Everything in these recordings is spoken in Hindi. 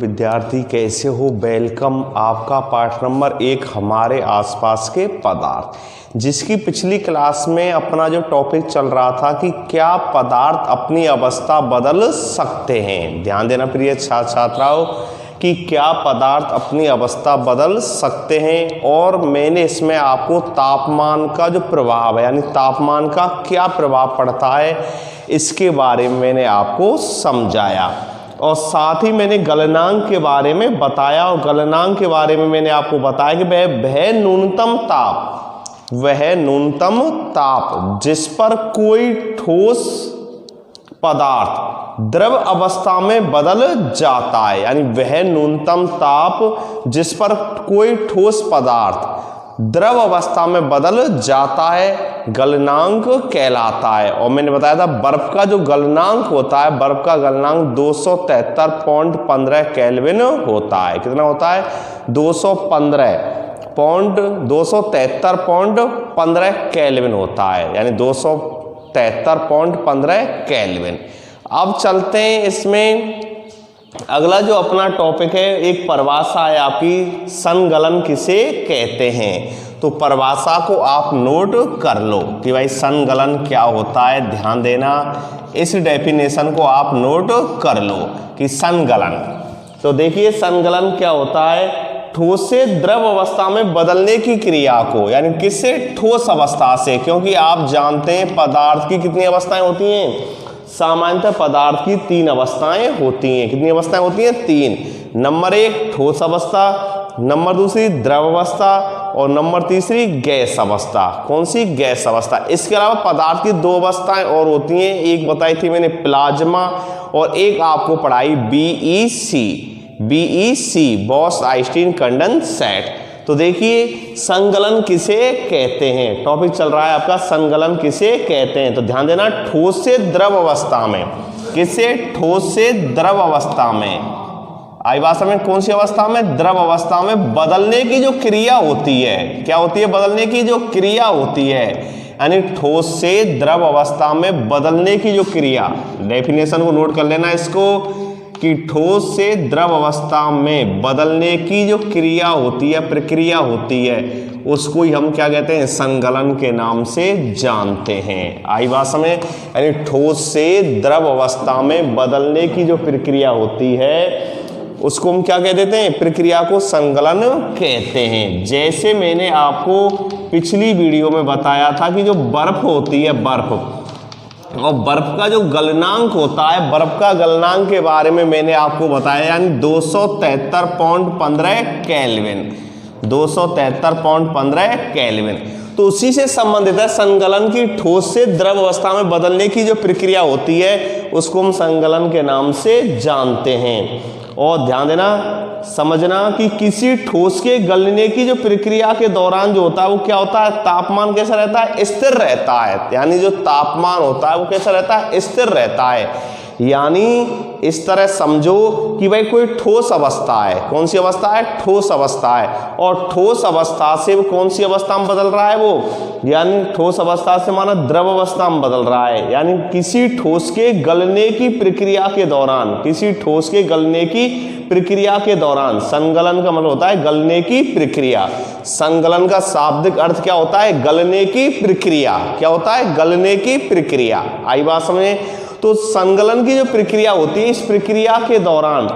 विद्यार्थी कैसे हो? वेलकम आपका पाठ नंबर 1 हमारे आसपास के पदार्थ, जिसकी पिछली क्लास में अपना जो टॉपिक चल रहा था कि क्या पदार्थ अपनी अवस्था बदल सकते हैं। ध्यान देना प्रिय छात्राओं कि क्या पदार्थ अपनी अवस्था बदल सकते हैं, और मैंने इसमें आपको तापमान का जो प्रभाव है यानी तापमान का क्या प्रभाव पड़ता है इसके बारे में मैंने आपको समझाया, और साथ ही मैंने गलनांक के बारे में बताया। और गलनांक के बारे में मैंने आपको बताया कि वह न्यूनतम ताप जिस पर कोई ठोस पदार्थ द्रव अवस्था में बदल जाता है, यानी वह न्यूनतम ताप जिस पर कोई ठोस पदार्थ द्रव अवस्था में बदल जाता है गलनांक कहलाता है। और मैंने बताया था बर्फ का जो गलनांक होता है, बर्फ का गलनांक 273.15 केल्विन होता है। कितना होता है? 273.15 केल्विन होता है, यानी 273.15 केल्विन। अब चलते हैं इसमें अगला जो अपना टॉपिक है, एक परिभाषा है आपकी, संगलन किसे कहते हैं। तो परिभाषा को आप नोट कर लो कि भाई संगलन क्या होता है। ध्यान देना, इस डेफिनेशन को आप नोट कर लो कि संगलन। तो देखिए संगलन क्या होता है? ठोस से द्रव अवस्था में बदलने की क्रिया को, यानी किससे? ठोस अवस्था से। क्योंकि आप जानते हैं पदार्थ की कितनी अवस्थाएं होती हैं? सामान्यतः पदार्थ की 3 अवस्थाएं होती हैं। कितनी अवस्थाएं होती हैं? 3। नंबर 1 ठोस अवस्था, नंबर 2 द्रव अवस्था, और नंबर 3 गैस अवस्था। कौन सी? गैस अवस्था। इसके अलावा पदार्थ की 2 अवस्थाएं और होती हैं, एक बताई थी मैंने प्लाज्मा, और एक आपको पढ़ाई बीईसी बॉस आइंस्टीन कंडेंसेट। तो देखिए संगलन किसे कहते हैं, टॉपिक चल रहा है आपका संगलन किसे कहते हैं। तो ध्यान देना, ठोस से द्रव अवस्था में। किसे? ठोस से द्रव अवस्था में। आई भाषा में कौन सी अवस्था में? द्रव अवस्था में बदलने की जो क्रिया होती है। क्या होती है? बदलने की जो क्रिया होती है, यानी ठोस से द्रव अवस्था में बदलने की जो क्रिया। डेफिनेशन को नोट कर लेना इसको कि ठोस से द्रव अवस्था में बदलने की जो क्रिया होती है, प्रक्रिया होती है, उसको ही हम क्या कहते हैं? संगलन के नाम से जानते हैं। आई भाषा में, यानी ठोस से द्रव अवस्था में बदलने की जो प्रक्रिया होती है उसको हम क्या कह देते हैं? प्रक्रिया को संगलन कहते हैं। जैसे मैंने आपको पिछली वीडियो में बताया था कि जो बर्फ होती है, बर्फ, और बर्फ का जो गलनांक होता है, बर्फ का गलनांक के बारे में मैंने आपको बताया, यानी 273.15 केल्विन। 273.15 केल्विन। तो उसी से संबंधित है संगलन की। ठोस से द्रव अवस्था में बदलने की जो प्रक्रिया होती है उसको हम संगलन के नाम से जानते हैं। और ध्यान देना, समझना कि किसी ठोस के गलने की जो प्रक्रिया के दौरान जो होता है वो क्या होता है? तापमान कैसा रहता है? स्थिर रहता है। यानी जो तापमान होता है वो कैसा रहता है? स्थिर रहता है। यानी इस तरह समझो कि भाई कोई ठोस अवस्था है। कौन सी अवस्था है? ठोस अवस्था है। और ठोस अवस्था से वो कौन सी अवस्था में बदल रहा है वो? यानी ठोस अवस्था से माना द्रव अवस्था में बदल रहा है। यानी किसी ठोस के गलने की प्रक्रिया के दौरान, किसी ठोस के गलने की प्रक्रिया के दौरान, संगलन का मतलब होता है गलने की प्रक्रिया। संगलन का शाब्दिक अर्थ क्या होता है? गलने की प्रक्रिया। क्या होता है? गलने की प्रक्रिया। आई बात समझे? तो संगलन की जो प्रक्रिया होती है, इस प्रक्रिया के दौरान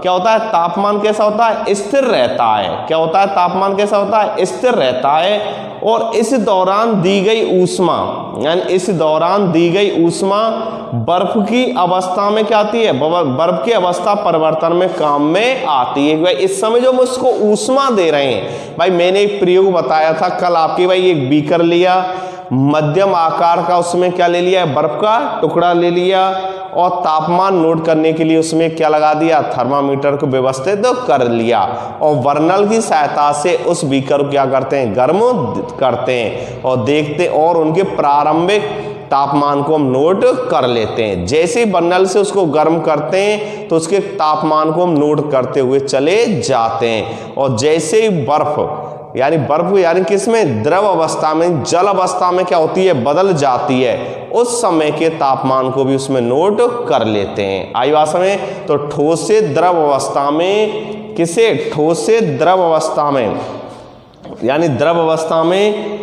क्या होता है? तापमान कैसा होता है? स्थिर रहता है। क्या होता है? तापमान कैसा होता है? स्थिर रहता है। और इस दौरान दी गई ऊष्मा, यानी इस दौरान दी गई ऊष्मा बर्फ की अवस्था में क्या आती है? बर्फ की अवस्था परिवर्तन में काम में आती है। भाई इस समय जो हम उसको ऊष्मा दे रहे हैं, भाई मैंने एक प्रयोग बताया था कल आपकी, भाई एक बीकर लिया, मध्यम आकार का, उसमें क्या ले लिया? बर्फ का टुकड़ा ले लिया, और तापमान नोट करने के लिए उसमें क्या लगा दिया? थर्मामीटर को व्यवस्थित कर लिया, और बर्नल की सहायता से उस बीकर को क्या करते हैं? गर्म करते हैं, और देखते, और उनके प्रारंभिक तापमान को हम नोट कर लेते हैं। जैसे ही बर्नल से उसको गर्म करते हैं तो उसके तापमान को हम नोट करते हुए चले जाते हैं, और जैसे ही बर्फ यानी बर्फ यानी किसमें, द्रव अवस्था में, जल अवस्था में क्या होती है, बदल जाती है, उस समय के तापमान को भी उसमें नोट कर लेते हैं। आई बात समझ। तो ठोस से द्रव अवस्था में, किसे, ठोस से द्रव अवस्था में, यानी द्रव अवस्था में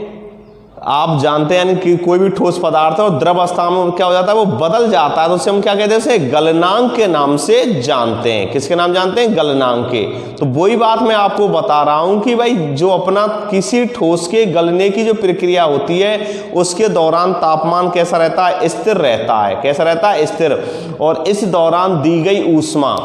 आप जानते हैं यानी कि कोई भी ठोस पदार्थ है और द्रव अवस्था में क्या हो जाता है, वो बदल जाता है, तो उसे हम क्या कहते हैं, उसे गलनांक के नाम से जानते हैं। किसके नाम जानते हैं, गलनांक के। तो वही बात मैं आपको बता रहा हूं कि भाई जो अपना किसी ठोस के गलने की जो प्रक्रिया होती है उसके दौरान तापमान कैसा रहता है, स्थिर रहता है। कैसा रहता है, स्थिर। और इस दौरान दी गई ऊष्मा,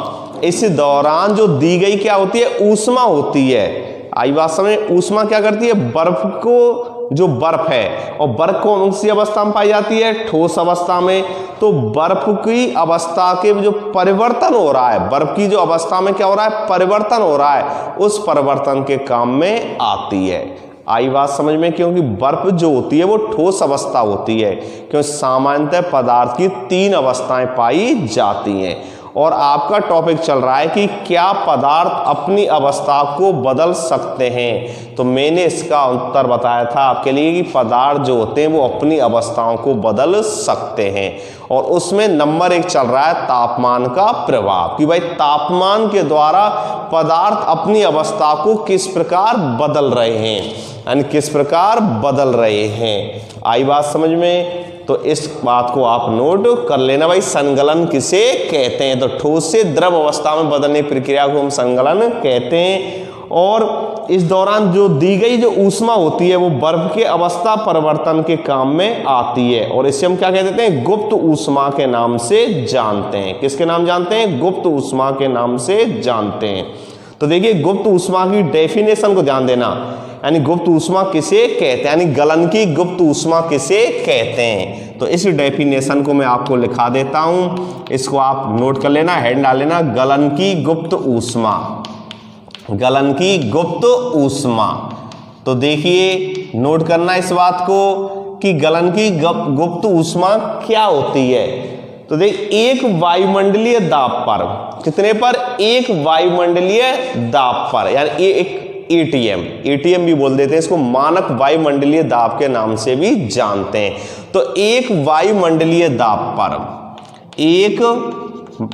इस दौरान जो दी गई क्या होती है, ऊष्मा होती है। आई बात समझ। ऊष्मा क्या करती है, बर्फ को, जो बर्फ है, और बर्फ कौन सी अवस्था में पाई जाती है, ठोस अवस्था में। तो बर्फ की अवस्था के जो परिवर्तन हो रहा है, बर्फ की जो अवस्था में क्या हो रहा है, परिवर्तन हो रहा है, उस परिवर्तन के काम में आती है। आई बात समझ में। क्योंकि बर्फ जो होती है वो ठोस अवस्था होती है, क्योंकि सामान्यतः पदार्थ की 3 अवस्थाएं पाई जाती हैं। और आपका टॉपिक चल रहा है कि क्या पदार्थ अपनी अवस्था को बदल सकते हैं। तो मैंने इसका उत्तर बताया था आपके लिए कि पदार्थ जो होते हैं वो अपनी अवस्थाओं को बदल सकते हैं। और उसमें नंबर 1 चल रहा है तापमान का प्रभाव, कि भाई तापमान के द्वारा पदार्थ अपनी अवस्था को किस प्रकार बदल रहे हैं, यानी किस प्रकार बदल रहे हैं। आई बात समझ में। तो इस बात को आप नोट कर लेना भाई, संगलन किसे कहते हैं। तो ठोस से द्रव अवस्था में बदलने की प्रक्रिया को हम संगलन कहते हैं। और इस दौरान जो दी गई जो ऊष्मा होती है वो बर्फ के अवस्था परिवर्तन के काम में आती है, और इसे हम क्या कह देते हैं, गुप्त ऊष्मा के नाम से जानते हैं। किसके नाम जानते हैं, गुप्त ऊष्मा के नाम से जानते हैं। तो देखिए गुप्त ऊष्मा की डेफिनेशन को ध्यान देना, यानी गुप्त ऊष्मा किसे कहते हैं, यानी गलन की गुप्त ऊष्मा किसे कहते हैं। तो इस डेफिनेशन को मैं आपको लिखा देता हूं, इसको आप नोट कर लेना, हेड डाल लेना, गलन की गुप्त ऊष्मा, गलन की गुप्त ऊष्मा। तो देखिए नोट करना इस बात को कि गलन की गुप्त ऊष्मा क्या होती है। तो देख, एक वायुमंडलीय दाब पर, कितने पर, एक वायुमंडलीय दाब पर, यानी एक एटीएम भी बोल देते हैं इसको, मानक वायुमंडलीय दाब के नाम से भी जानते हैं। तो एक वायुमंडलीय दाब पर, एक,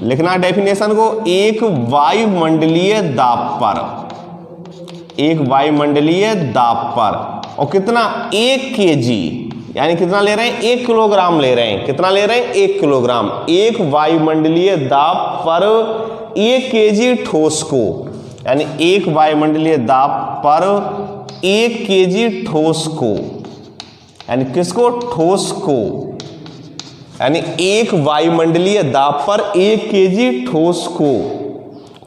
लिखना डेफिनेशन को, एक वायुमंडलीय दाब पर, एक वायुमंडलीय दाब पर, और कितना, 1 kg, यानी कितना ले रहे हैं, 1 किलोग्राम ले रहे हैं। कितना ले रहे हैं, 1 किलोग्राम। एक वायुमंडलीय दाब पर 1 kg ठोस को, यानी एक वायुमंडलीय दाब पर 1 kg ठोस को, यानी किसको, ठोस को, यानी एक वायुमंडलीय दाब पर 1 kg ठोस को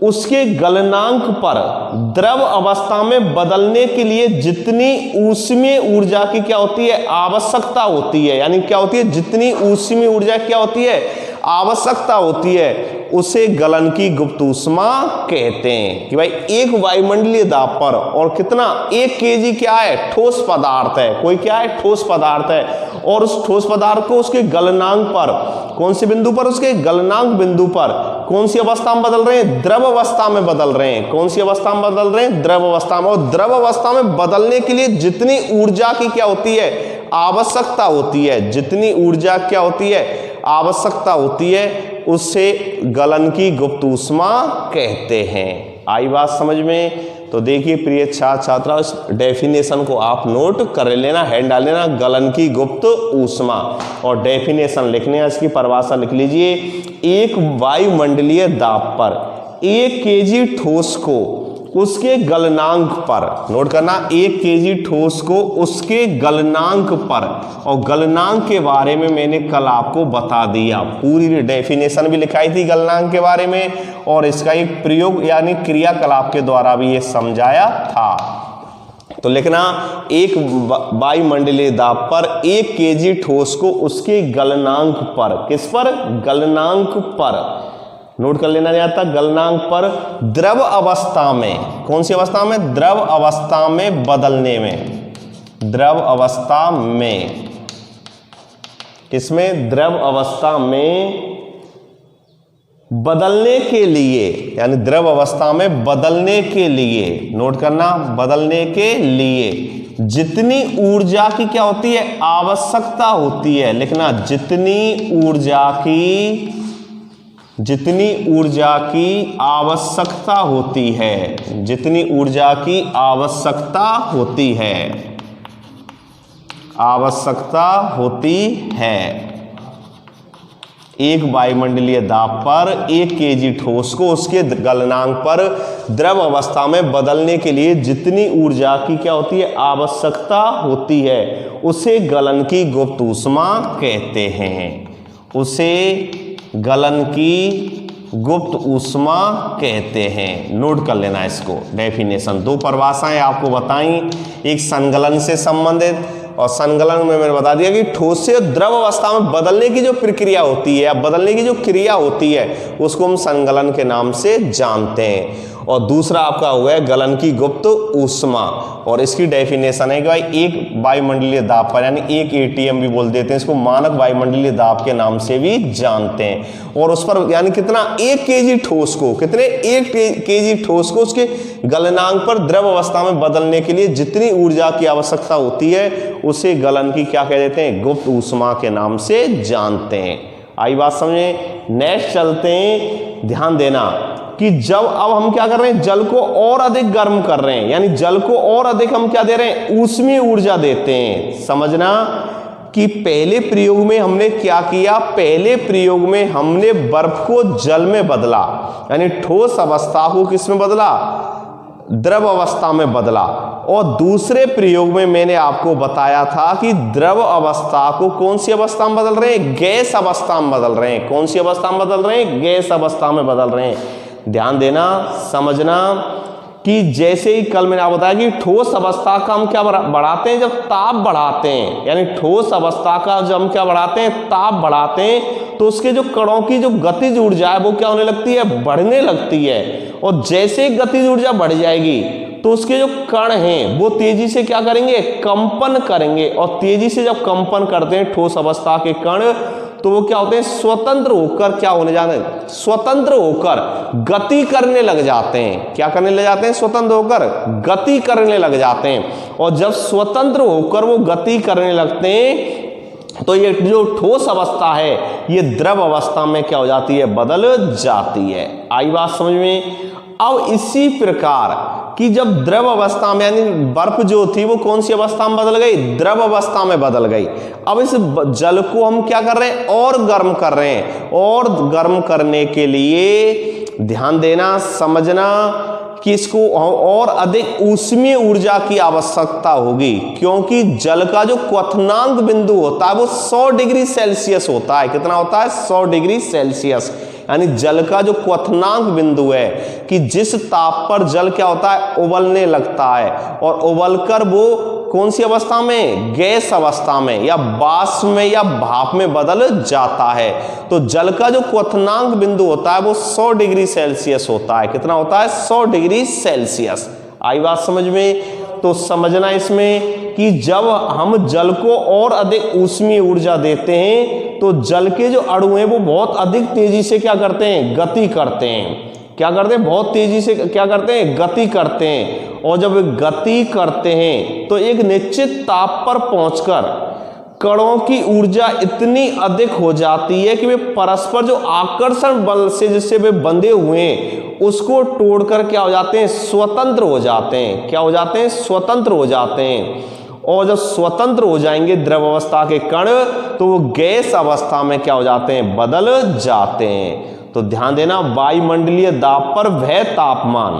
उसके गलनांक पर द्रव अवस्था में बदलने के लिए जितनी ऊष्मीय ऊर्जा की क्या होती है, आवश्यकता होती है, यानी क्या होती है, जितनी ऊष्मीय ऊर्जा क्या होती है, आवश्यकता होती है, उसे गलन की गुप्त ऊष्मा कहते हैं। कि भाई एक वायुमंडलीय दाब पर, और कितना, 1 kg क्या है, ठोस पदार्थ है, कोई क्या है, ठोस पदार्थ है, और उस ठोस पदार्थ को उसके गलनांक पर, कौन से बिंदु पर, उसके गलनांक बिंदु पर कौन सी अवस्था में बदल रहे हैं, द्रव अवस्था में बदल रहे हैं। कौन सी अवस्था में बदल रहे हैं, द्रव अवस्था में। और द्रव अवस्था में बदलने के लिए जितनी ऊर्जा की क्या होती है, आवश्यकता होती है, जितनी ऊर्जा क्या होती है, आवश्यकता होती है, उससे गलन की गुप्त ऊष्मा कहते हैं। आई बात समझ में। तो देखिए प्रिय छात्र छात्रा, इस डेफिनेशन को आप नोट कर लेना, हेड डाल लेना, गलन की गुप्त ऊष्मा, और डेफिनेशन लिखने हैं, इसकी परिभाषा लिख लीजिए। एक वायुमंडलीय दाब पर 1 kg ठोस को उसके गलनांक पर, नोट करना, 1 kg ठोस को उसके गलनांक पर, और गलनांक के बारे में मैंने कल आपको बता दिया, पूरी डेफिनेशन भी लिखाई थी गलनांक के बारे में, और इसका एक प्रयोग यानी क्रियाकलाप के द्वारा भी ये समझाया था। तो लिखना, एक वायुमंडलीय दाब पर 1 kg ठोस को उसके गलनांक पर, किस पर, गलनांक पर, नोट कर लेना जाता, गलनांक पर द्रव अवस्था में, कौन सी अवस्था में, द्रव अवस्था में बदलने में, द्रव अवस्था में, किसमें, द्रव अवस्था में बदलने के लिए, यानी द्रव अवस्था में बदलने के लिए, नोट करना, बदलने के लिए जितनी ऊर्जा की क्या होती है, आवश्यकता होती है, लिखना, जितनी ऊर्जा की आवश्यकता होती है, जितनी ऊर्जा की आवश्यकता होती है एक वायुमंडलीय दाब पर 1 केजी ठोस को उसके गलनांक पर द्रव अवस्था में बदलने के लिए जितनी ऊर्जा की क्या होती है, आवश्यकता होती है, उसे गलन की गुप्त ऊष्मा कहते हैं। उसे गलन की गुप्त ऊष्मा कहते हैं। नोट कर लेना इसको, डेफिनेशन। 2 परिभाषाएं आपको बताई, एक संगलन से संबंधित, और संगलन में मैंने बता दिया कि ठोस से द्रव अवस्था में बदलने की जो प्रक्रिया होती है, बदलने की जो क्रिया होती है, उसको हम संगलन के नाम से जानते हैं। और दूसरा आपका हुआ है गलन की गुप्त ऊष्मा, और इसकी डेफिनेशन है कि भाई एक वायुमंडलीय दाब पर, यानी 1 ATM भी बोल देते हैं इसको, मानक वायुमंडलीय दाब के नाम से भी जानते हैं। और उस पर यानी कितना, 1 केजी ठोस को, कितने, 1 केजी ठोस को उसके गलनांक पर द्रव अवस्था में बदलने के लिए जितनी ऊर्जा की आवश्यकता होती है, उसे गलन की क्या कह देते हैं, गुप्त ऊष्मा के नाम से जानते हैं। आई बात समझे। नेक्स्ट चलते हैं, ध्यान देना कि जब अब हम क्या कर रहे हैं, जल को और अधिक गर्म कर रहे हैं, यानी जल को और अधिक हम क्या दे रहे हैं, ऊष्मीय ऊर्जा देते हैं। समझना कि पहले प्रयोग में हमने क्या किया, पहले प्रयोग में हमने बर्फ को जल में बदला, यानी ठोस अवस्था को किस में बदला, द्रव अवस्था में बदला। और दूसरे प्रयोग में मैंने आपको बताया था कि द्रव अवस्था को कौन सी अवस्था में बदल रहे हैं, गैस अवस्था में बदल रहे हैं। कौन सी अवस्था में बदल रहे हैं, गैस अवस्था में बदल रहे हैं। ध्यान देना, समझना कि जैसे ही कल मैंने आपको बताया कि ठोस अवस्था का हम क्या बढ़ाते हैं, जब ताप बढ़ाते हैं, यानी ठोस अवस्था का जब हम क्या बढ़ाते हैं, ताप बढ़ाते हैं, तो उसके जो कणों की जो गतिज ऊर्जा है वो क्या होने लगती है, बढ़ने लगती है। और जैसे ही गतिज ऊर्जा बढ़ जाएगी तो उसके जो कण हैं वो तेजी से क्या करेंगे, कंपन करेंगे। और तेजी से जब कंपन करते हैं ठोस अवस्था के कण, तो वो क्या होते हैं, स्वतंत्र होकर क्या होने जाते हैं, स्वतंत्र होकर गति करने लग जाते हैं। क्या करने लग जाते हैं, स्वतंत्र होकर गति करने लग जाते हैं। और जब स्वतंत्र होकर वो गति करने लगते हैं, तो ये जो ठोस अवस्था है ये द्रव अवस्था में क्या हो जाती है, बदल जाती है। आई बात समझ में। अब इसी प्रकार कि जब द्रव अवस्था में, यानी बर्फ जो थी वो कौन सी अवस्था में बदल गई, द्रव अवस्था में बदल गई। अब इस जल को हम क्या कर रहे हैं, और गर्म कर रहे हैं। और गर्म करने के लिए ध्यान देना, समझना कि इसको और अधिक ऊष्मीय ऊर्जा की आवश्यकता होगी, क्योंकि जल का जो क्वथनांक बिंदु होता है वो 100 डिग्री सेल्सियस होता है। कितना होता है, 100 डिग्री सेल्सियस। यानी जल का जो क्वथनांक बिंदु है कि जिस ताप पर जल क्या होता है, उबलने लगता है, और उबलकर वो कौन सी अवस्था में, गैस अवस्था में या वाष्प में या भाप में बदल जाता है। तो जल का जो क्वथनांक बिंदु होता है वो 100 डिग्री सेल्सियस होता है। कितना होता है, 100 डिग्री सेल्सियस। आई बात समझ में। तो समझना इसमें कि जब हम जल को और अधिक ऊष्मीय ऊर्जा देते हैं तो जल के जो अणु हैं वो बहुत अधिक तेजी से क्या करते हैं, गति करते हैं। क्या करते हैं, बहुत तेजी से क्या करते हैं, गति करते हैं। और जब गति करते हैं तो एक निश्चित ताप पर पहुंचकर कणों की ऊर्जा इतनी अधिक हो जाती है कि वे परस्पर जो आकर्षण बल से जिससे वे बंधे हुए हैं उसको तोड़कर क्या हो जाते हैं, स्वतंत्र हो जाते हैं। क्या हो जाते हैं, स्वतंत्र हो जाते हैं। और जब स्वतंत्र हो जाएंगे द्रव अवस्था के कण, तो वो गैस अवस्था में क्या हो जाते हैं, बदल जाते हैं। तो ध्यान देना, वायुमंडलीय दाब पर वह तापमान,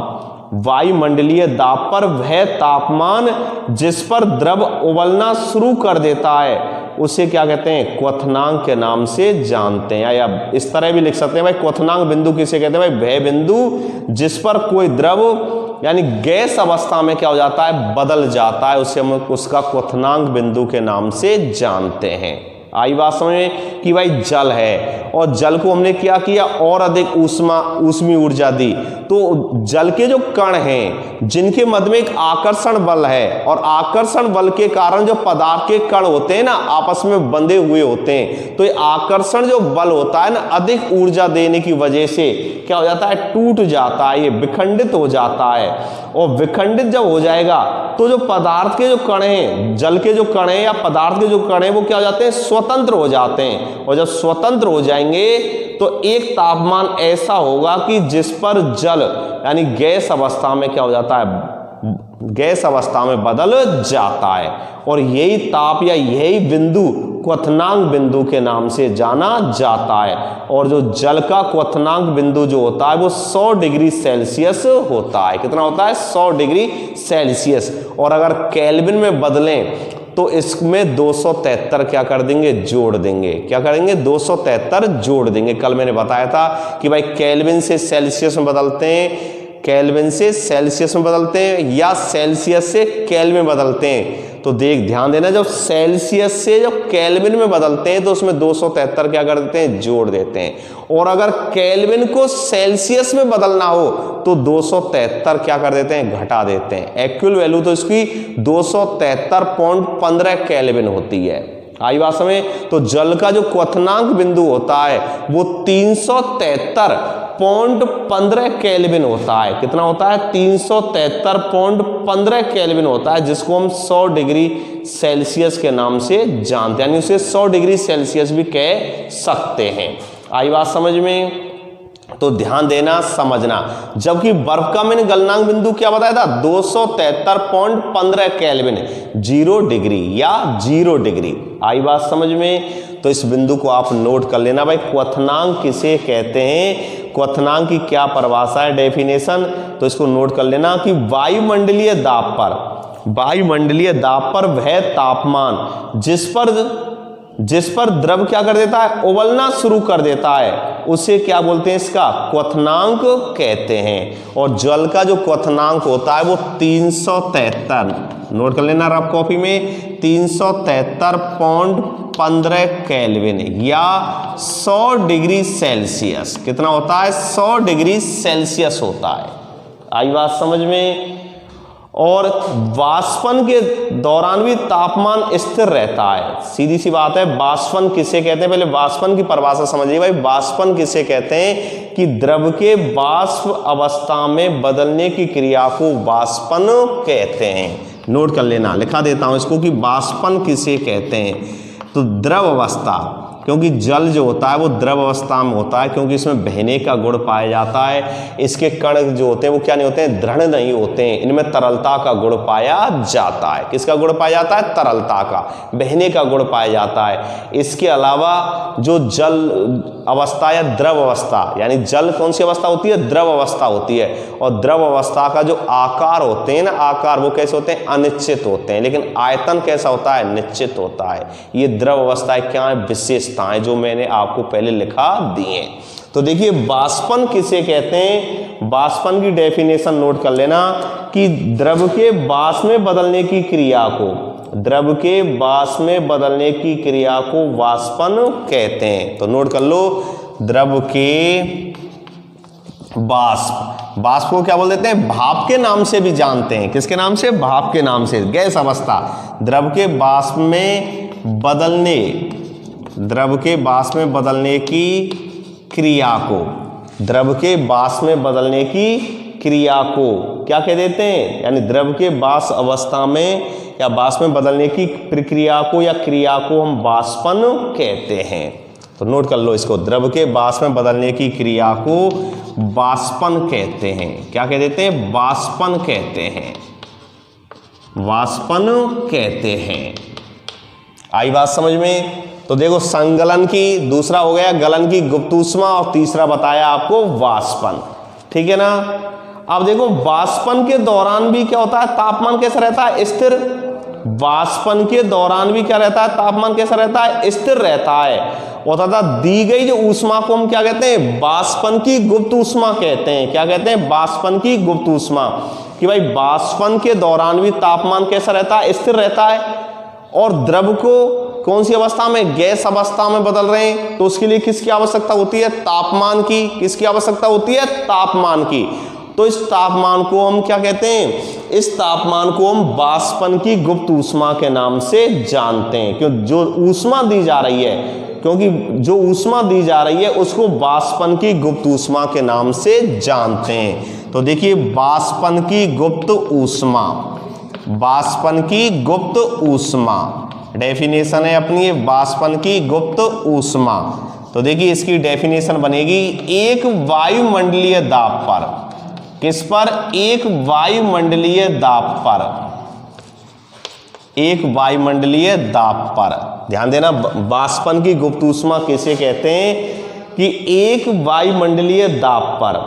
वायुमंडलीय दाब पर वह तापमान जिस पर द्रव उबलना शुरू कर देता है उसे क्या कहते हैं, क्वथनांक के नाम से जानते हैं। या इस तरह भी लिख सकते हैं भाई, क्वथनांक बिंदु किसे कहते हैं, भाई वह बिंदु जिस पर कोई द्रव यानी गैस अवस्था में क्या हो जाता है, बदल जाता है, उसे हम उसका क्वथनांक बिंदु के नाम से जानते हैं। आई बात समझ में कि भाई जल है और जल को हमने क्या किया और अधिक ऊष्मीय ऊर्जा दी। तो जल के जो कण हैं जिनके मध्य में एक आकर्षण बल है और आकर्षण बल के कारण जो पदार्थ के कण होते हैं ना आपस में बंधे हुए होते हैं, तो ये आकर्षण जो बल होता है ना अधिक ऊर्जा देने की वजह से क्या हो जाता है, टूट जाता है, ये विखंडित हो जाता है। और विखंडित जब हो जाएगा तो जो पदार्थ के जो कण हैं, जल के जो कण हैं या पदार्थ के जो कण हैं वो क्या हो जाते हैं, स्वतंत्र हो जाते हैं। और जब स्वतंत्र हो जाएंगे तो एक तापमान ऐसा होगा कि जिस पर जल यानी गैस अवस्था में क्या हो जाता है, गैस अवस्था में बदल जाता है। और यही ताप या यही बिंदु क्वथनांक बिंदु के नाम से जाना जाता है। और जो जल का क्वथनांक बिंदु जो होता है वो 100 डिग्री सेल्सियस होता है। कितना होता है, 100 डिग्री सेल्सियस। और अगर केल्विन में बदलें तो इसमें 273 क्या कर देंगे, जोड़ देंगे। क्या करेंगे, 273 जोड़ देंगे। कल मैंने बताया था कि भाई केल्विन से सेल्सियस में बदलते हैं, केल्विन से सेल्सियस में बदलते हैं या सेल्सियस से केल्विन में बदलते हैं। तो ध्यान देना, जब सेल्सियस से जब केल्विन में बदलते हैं तो उसमें 273 क्या कर देते हैं, जोड़ देते हैं। और अगर केल्विन को सेल्सियस में बदलना हो तो 273 क्या कर देते हैं, घटा देते हैं। एक्चुअल वैल्यू तो इसकी 273.15 केल्विन होती है। आई बात समझ। तो जल का जो क्वथनांक बिंदु होता है वो 373.15 केल्विन होता है। कितना होता है, 373.15 केल्विन होता है, जिसको हम 100 डिग्री सेल्सियस के नाम से जानते हैं, यानी उसे 100 डिग्री सेल्सियस भी कह सकते हैं। आई बात समझ में। तो ध्यान देना, समझना। जबकि बर्फ का मैंने गलनांक बिंदु क्या बताया था, 273.15 केल्विन, 0 डिग्री या 0 डिग्री। आई बात समझ में। तो इस बिंदु को आप नोट कर लेना भाई। क्वथनांक किसे कहते हैं, क्वथनांक की क्या परिभाषा है, डेफिनेशन, तो इसको नोट कर लेना कि वायुमंडलीय दाब पर वह तापमान जिस पर द्रव क्या कर देता है, उबलना शुरू कर देता है, उसे क्या बोलते हैं, इसका क्वथनांक कहते हैं। और जल का जो क्वथनांक होता है वो 373, नोट कर लेना रफ कॉपी में, 373.15 केल्विन या 100 डिग्री सेल्सियस। कितना होता है, 100 डिग्री सेल्सियस होता है। आई बात समझ में। और वाष्पन के दौरान भी तापमान स्थिर रहता है। सीधी सी बात है। वाष्पन किसे कहते हैं, पहले वाष्पन की परिभाषा समझिए भाई। वाष्पन किसे कहते हैं कि द्रव के वाष्प अवस्था में बदलने की क्रिया को वाष्पन कहते हैं। नोट कर लेना, लिखा देता हूं इसको कि वाष्पन किसे कहते हैं। तो द्रव अवस्था, क्योंकि जल जो होता है वो द्रव अवस्था में होता है, क्योंकि इसमें बहने का गुण पाया जाता है। इसके कण जो होते हैं वो क्या नहीं होते हैं, दृढ़ नहीं होते हैं। इनमें तरलता का गुण पाया जाता है। किसका गुण पाया जाता है, तरलता का, बहने का गुण पाया जाता है। इसके अलावा जो जल अवस्था या द्रव अवस्था, यानी जल कौन सी अवस्था होती है, द्रव अवस्था होती है। और द्रव अवस्था का जो आकार होते हैं ना, आकार वो कैसे होते हैं, अनिश्चित होते हैं, लेकिन आयतन कैसा होता है, निश्चित होता है। ये द्रव अवस्थाएं क्या है, विशेषताएं जो मैंने आपको पहले लिखा दी हैं। तो देखिए वाष्पन किसे कहते हैं, वाष्पन की डेफिनेशन नोट कर लेना कि द्रव के वाष्प में बदलने की क्रिया को, द्रव के वाष्प में बदलने की क्रिया को वाष्पन कहते हैं। तो नोट कर लो, द्रव के वाष्प को क्या बोल देते हैं, भाप के नाम से भी जानते हैं। किसके नाम से, भाप के नाम से। गैस अवस्था, द्रव के वाष्प में बदलने, द्रव के वाष्प में बदलने की क्रिया को, द्रव के वाष्प में बदलने की क्रिया को क्या कह देते हैं, यानी द्रव के वाष्प अवस्था में या वाष्प में बदलने की प्रक्रिया को या क्रिया को हम वाष्पन कहते हैं। तो नोट कर लो इसको, द्रव के वाष्प में बदलने की क्रिया को वाष्पन कहते हैं। क्या कह देते हैं, वाष्पन कहते हैं, वाष्पन कहते हैं। आई बात समझ में। तो देखो संगलन की, दूसरा हो गया गलन की गुप्त ऊष्मा, और तीसरा बताया आपको वाष्पन। ठीक है ना। अब देखो वाष्पन के दौरान भी क्या होता है, तापमान कैसा रहता है, स्थिर। वाष्पन के दौरान भी क्या रहता है, तापमान कैसा रहता है, स्थिर रहता है। और तथा दी गई जो ऊष्मा को हम क्या कहते हैं, वाष्पन की गुप्त ऊष्मा कहते हैं। क्या कहते हैं, वाष्पन की गुप्त ऊष्मा। कि भाई वाष्पन के दौरान भी तापमान कैसा रहता है, स्थिर रहता है। और द्रव को कौन सी अवस्था में, गैस अवस्था में बदल रहे हैं, तो उसके लिए किसकी आवश्यकता होती है, तापमान की। किसकी आवश्यकता होती है, तापमान की। तो इस तापमान को हम क्या कहते हैं, इस तापमान को हम वाष्पन की गुप्त ऊष्मा के नाम से जानते हैं। क्यों, जो ऊष्मा दी जा रही है, क्योंकि जो ऊष्मा दी जा रही है उसको वाष्पन की गुप्त ऊष्मा के नाम से जानते हैं। तो देखिए, वाष्पन की गुप्त ऊष्मा, वाष्पन की गुप्त ऊष्मा डेफिनेशन है अपनी, वाष्पन की गुप्त ऊष्मा। तो देखिए इसकी डेफिनेशन बनेगी, एक वायुमंडलीय दाब पर, किस पर, एक वायुमंडलीय दाब पर, एक वायुमंडलीय दाब पर। ध्यान देना, वाष्पन की गुप्त ऊष्मा किसे कहते हैं कि एक वायुमंडलीय दाब पर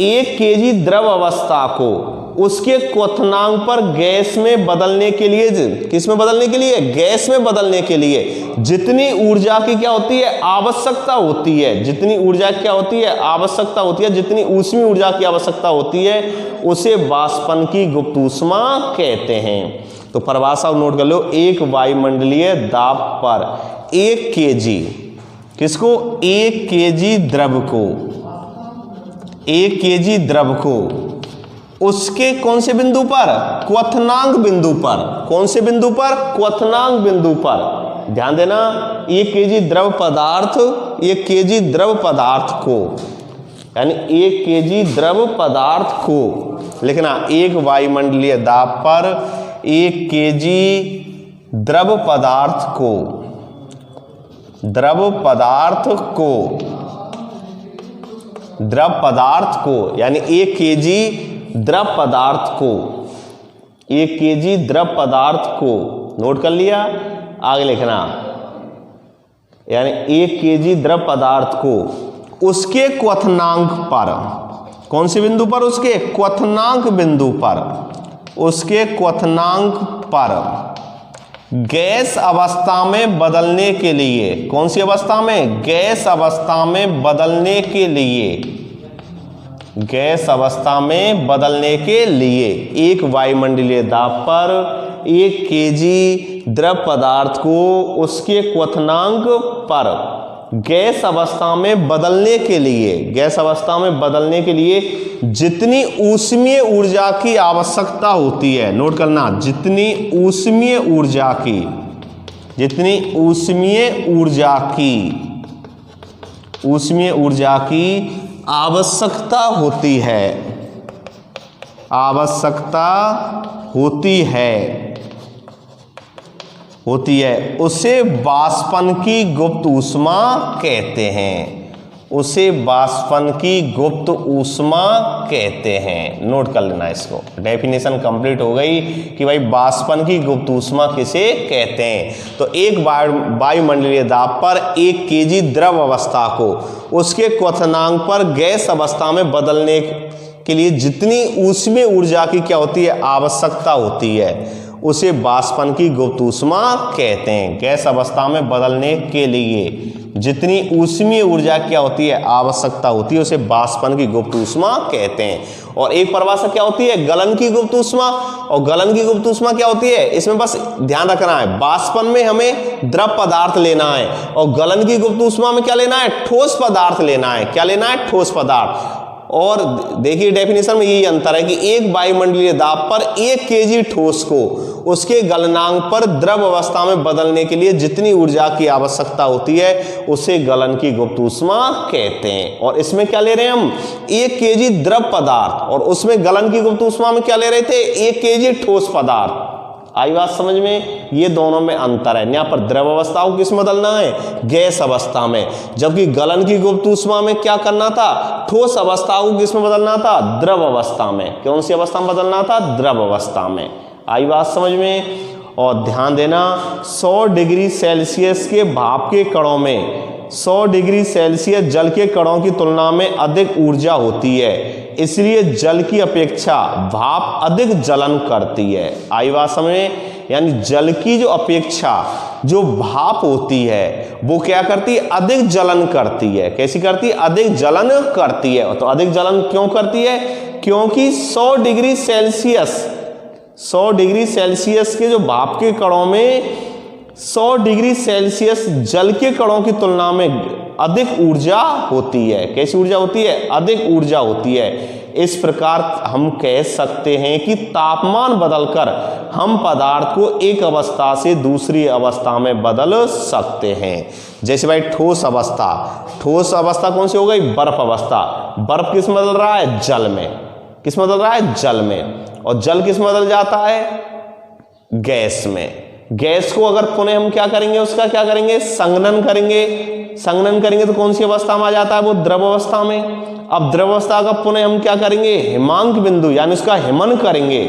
1 केजी द्रव अवस्था को उसके क्वथनांक पर गैस में बदलने के लिए, किस में बदलने के लिए, गैस में बदलने के लिए जितनी ऊर्जा की क्या होती है, आवश्यकता होती है, जितनी ऊर्जा क्या होती है, आवश्यकता होती है, जितनी ऊष्मीय ऊर्जा की आवश्यकता होती है उसे वाष्पन की गुप्त ऊष्मा कहते हैं। तो परिभाषा नोट कर लो, एक वायुमंडलीय दाब पर 1 केजी, किसको, 1 केजी द्रव को, 1 केजी द्रव को उसके कौन से बिंदु पर, क्वथनांक बिंदु पर, कौन से बिंदु पर, क्वथनांक बिंदु पर। ध्यान देना, 1 केजी द्रव पदार्थ, 1 केजी द्रव पदार्थ को, यानी 1 केजी द्रव पदार्थ को लिखना, एक वायुमंडलीय दाब पर 1 केजी द्रव पदार्थ को, द्रव पदार्थ को, द्रव पदार्थ को, यानी 1 केजी द्रव पदार्थ को, 1 केजी द्रव पदार्थ को, नोट कर लिया, आगे लिखना, यानी 1 केजी द्रव पदार्थ को उसके क्वथनांक पर, कौन से बिंदु पर, उसके क्वथनांक बिंदु पर, उसके क्वथनांक पर गैस अवस्था में बदलने के लिए, कौन सी अवस्था में, गैस अवस्था में बदलने के लिए, गैस अवस्था में बदलने के लिए एक वायुमंडलीय दाब पर 1 केजी द्रव पदार्थ को उसके क्वथनांक पर गैस अवस्था में बदलने के लिए, गैस अवस्था में बदलने के लिए जितनी ऊष्मीय ऊर्जा की आवश्यकता होती है, नोट करना, जितनी ऊष्मीय ऊर्जा की, जितनी ऊष्मीय ऊर्जा की, ऊष्मीय ऊर्जा की आवश्यकता होती है, आवश्यकता होती है, उसे वाष्पन की गुप्त ऊष्मा कहते हैं, उसे वाष्पन की गुप्त ऊष्मा कहते हैं। नोट कर लेना इसको, डेफिनेशन कंप्लीट हो गई कि भाई वाष्पन की गुप्त ऊष्मा किसे कहते हैं। तो एक वायुमंडलीय दाब पर 1 केजी द्रव अवस्था को उसके क्वथनांक पर गैस अवस्था में बदलने के लिए जितनी ऊष्मीय ऊर्जा की क्या होती है, आवश्यकता होती है, उसे वाष्पन की गुप्त ऊष्मा कहते हैं। गैस अवस्था में बदलने के लिए जितनी ऊष्मीय ऊर्जा क्या होती है, आवश्यकता होती है, उसे वाष्पन की गुप्त ऊष्मा कहते हैं। और एक परिभाषा क्या होती है, गलन की गुप्त ऊष्मा। और गलन की गुप्त ऊष्मा क्या होती है, इसमें बस ध्यान रखना है, वाष्पन में हमें द्रव पदार्थ लेना है और गलन की गुप्त ऊष्मा में क्या लेना है, ठोस पदार्थ लेना है। क्या लेना है, ठोस पदार्थ। और देखिए डेफिनेशन में यही अंतर है कि एक वायुमंडलीय दाब पर 1 केजी ठोस को उसके गलनांक पर द्रव अवस्था में बदलने के लिए जितनी ऊर्जा की आवश्यकता होती है उसे गलन की गुप्त ऊष्मा कहते हैं। और इसमें क्या ले रहे हैं हम, 1 केजी द्रव पदार्थ, और उसमें गलन की गुप्त ऊष्मा में क्या ले रहे थे, 1 केजी ठोस पदार्थ। आई बात समझ में, ये दोनों में अंतर है। यहाँ पर द्रव अवस्था को किस में बदलना है, गैस अवस्था में, जबकि गलन की गुप्त ऊष्मा में क्या करना था, ठोस अवस्था को किस में बदलना था, द्रव अवस्था में। कौन सी अवस्था में बदलना था, द्रव अवस्था में। आई बात समझ में। और ध्यान देना, 100 डिग्री सेल्सियस के भाप के कणों में 100 डिग्री सेल्सियस जल के कणों की तुलना में अधिक ऊर्जा होती है, इसलिए जल की अपेक्षा भाप अधिक जलन करती है। आई बात समझ में, यानी जल की जो अपेक्षा जो भाप होती है वो क्या करती है, अधिक जलन करती है। कैसी करती है, अधिक जलन करती है। तो अधिक जलन क्यों करती है, क्योंकि 100 डिग्री सेल्सियस के जो भाप के कणों में 100 डिग्री सेल्सियस जल के कणों की तुलना में अधिक ऊर्जा होती है। कैसी ऊर्जा होती है? अधिक ऊर्जा होती है। इस प्रकार हम कह सकते हैं कि तापमान बदलकर हम पदार्थ को एक अवस्था से दूसरी अवस्था में बदल सकते हैं। जैसे भाई ठोस अवस्था, ठोस अवस्था कौन सी हो गई? बर्फ अवस्था। बर्फ किस में बदल रहा है? जल में। किस में बदल रहा है? जल में। और जल किस में बदल जाता है? गैस में। गैस को अगर पुनः हम क्या करेंगे, उसका क्या करेंगे? संघनन करेंगे। संघनन करेंगे तो कौन सी अवस्था में आ जाता है? वो द्रव अवस्था में। अब द्रव अवस्था का पुनः हम क्या करेंगे? हिमांक बिंदु यानी उसका हिमन करेंगे।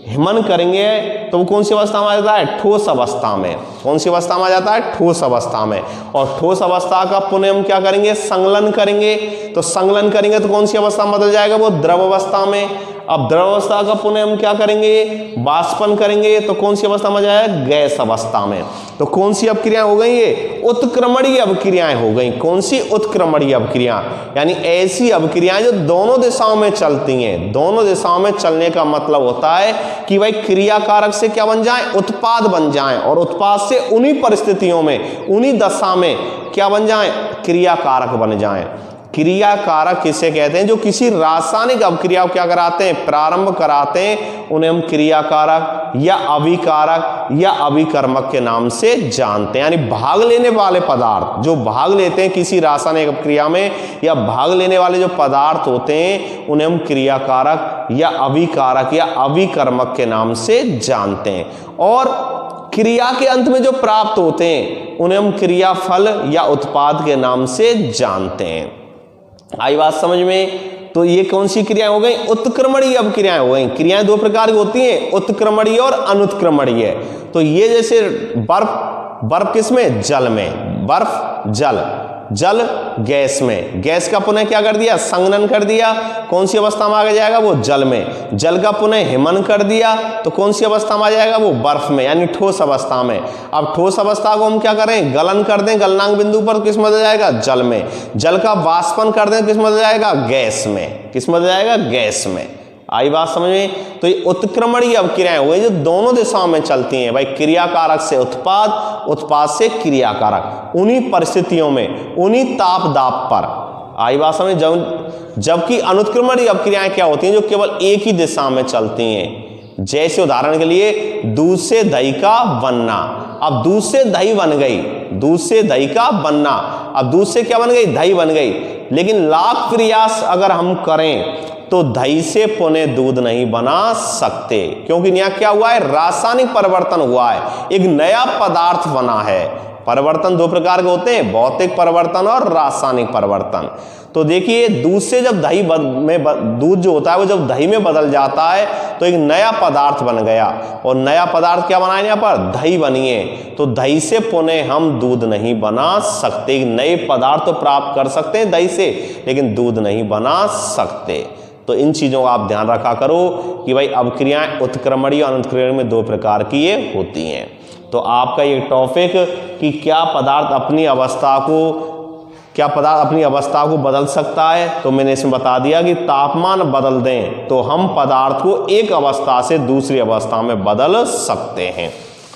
हिमन करेंगे तो वो कौन सी अवस्था में आ जाता है? ठोस अवस्था में। कौन सी अवस्था में आ जाता है? ठोस अवस्था में। और ठोस अवस्था का पुनः हम क्या करेंगे? संगलन करेंगे। तो संगलन करेंगे तो कौन सी अवस्था में बदल जाएगा? वो द्रव अवस्था में। अब द्रव अवस्था का पुनः हम क्या करेंगे? वाष्पन करेंगे तो कौन सी अवस्था में जाएगा? गैस अवस्था में। तो कौन सी अभिक्रियाएं हो गई? ये उत्क्रमणीय अभिक्रियाएं हो गई। कौन सी? उत्क्रमणीय अभिक्रिया, यानी ऐसी अभिक्रियाएं जो दोनों दिशाओं में चलती हैं। दोनों दिशाओं में चलने का मतलब होता है कि भाई क्रियाकारक से क्या बन जाए? उत्पाद बन जाए। और उत्पाद से उन्हीं परिस्थितियों में, उन्हीं दशा में क्या बन जाए? क्रियाकारक बन जाए। क्रियाकारक किसे कहते हैं? जो किसी रासायनिक अभिक्रिया को क्या कराते हैं? प्रारंभ कराते हैं। उन्हें हम क्रियाकारक या अभिकारक या अभिकर्मक के नाम से जानते हैं। यानी भाग लेने वाले पदार्थ जो भाग लेते हैं किसी रासायनिक अभिक्रिया में, या भाग लेने वाले जो पदार्थ होते हैं, उन्हें हम क्रियाकारक या अभिकारक या अभिकर्मक के नाम से जानते हैं। और क्रिया के अंत में जो प्राप्त होते हैं, उन्हें हम क्रियाफल या उत्पाद के नाम से जानते हैं। आई बात समझ में? तो ये कौन सी क्रियाएं हो गई? उत्क्रमणीय अभिक्रियाएं हो गई। क्रियाएं दो प्रकार की होती हैं, उत्क्रमणीय और अनुत्क्रमणीय। तो ये जैसे बर्फ किस में? जल में। बर्फ जल, जल गैस में। गैस का पुनः क्या कर दिया? संघनन कर दिया। कौन सी अवस्था में आ जाएगा? वो जल में। जल का पुनः हिमन कर दिया तो कौन सी अवस्था में आ जाएगा? वो बर्फ में, यानी ठोस अवस्था में। अब ठोस अवस्था को हम क्या करें? गलन कर दें। गलनांक बिंदु पर किस में बदल जाएगा? जल में। जल का वाष्पन कर दें, किस में बदल जाएगा? गैस में। किस में बदल जाएगा? गैस में। आई बात समझ में? तो ये उत्क्रमणीय अभिक्रियाएं हुई जो दोनों दिशाओं में चलती हैं। भाई क्रियाकारक से उत्पाद, उत्पाद से क्रियाकारक, उन्हीं परिस्थितियों में, उन्हीं ताप दाब पर। आई बात समझ? जबकि अनुत्क्रमणीय अभिक्रियाएं क्या होती हैं? जो केवल एक ही दिशा में चलती हैं। जैसे उदाहरण के लिए दूध से दही का बनना। अब दूध से दही बन गई, दूध से दही का बनना। अब दूध से क्या बन गई? दही बन गई। लेकिन लाख प्रयास अगर हम करें तो दही से पुनः दूध नहीं बना सकते, क्योंकि यहाँ क्या हुआ है? रासायनिक परिवर्तन हुआ है, एक नया पदार्थ बना है। परिवर्तन दो प्रकार के होते हैं, भौतिक परिवर्तन और रासायनिक परिवर्तन। तो देखिए, दूध से जब दही में दूध जो होता है वो जब दही में बदल जाता है तो एक नया पदार्थ बन गया। और नया पदार्थ क्या बना है? यहाँ पर दही बनी है। तो दही से पुनः हम दूध नहीं बना सकते। नए पदार्थ तो प्राप्त कर सकते हैं दही से, लेकिन दूध नहीं बना सकते। तो इन चीज़ों का आप ध्यान रखा करो कि भाई अभिक्रियाएं उत्क्रमणीय और अनुत्क्रमणीय में दो प्रकार की ये होती हैं। तो आपका ये टॉपिक कि क्या पदार्थ अपनी अवस्था को बदल सकता है, तो मैंने इसमें बता दिया कि तापमान बदल दें तो हम पदार्थ को एक अवस्था से दूसरी अवस्था में बदल सकते हैं।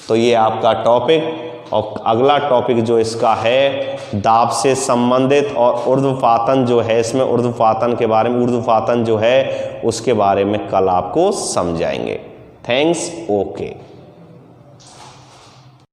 तो ये आपका टॉपिक। और अगला टॉपिक जो इसका है दाब से संबंधित और ऊर्ध्वपातन जो है, इसमें ऊर्ध्वपातन के बारे में, ऊर्ध्वपातन जो है उसके बारे में कल आपको समझाएंगे। थैंक्स। ओके।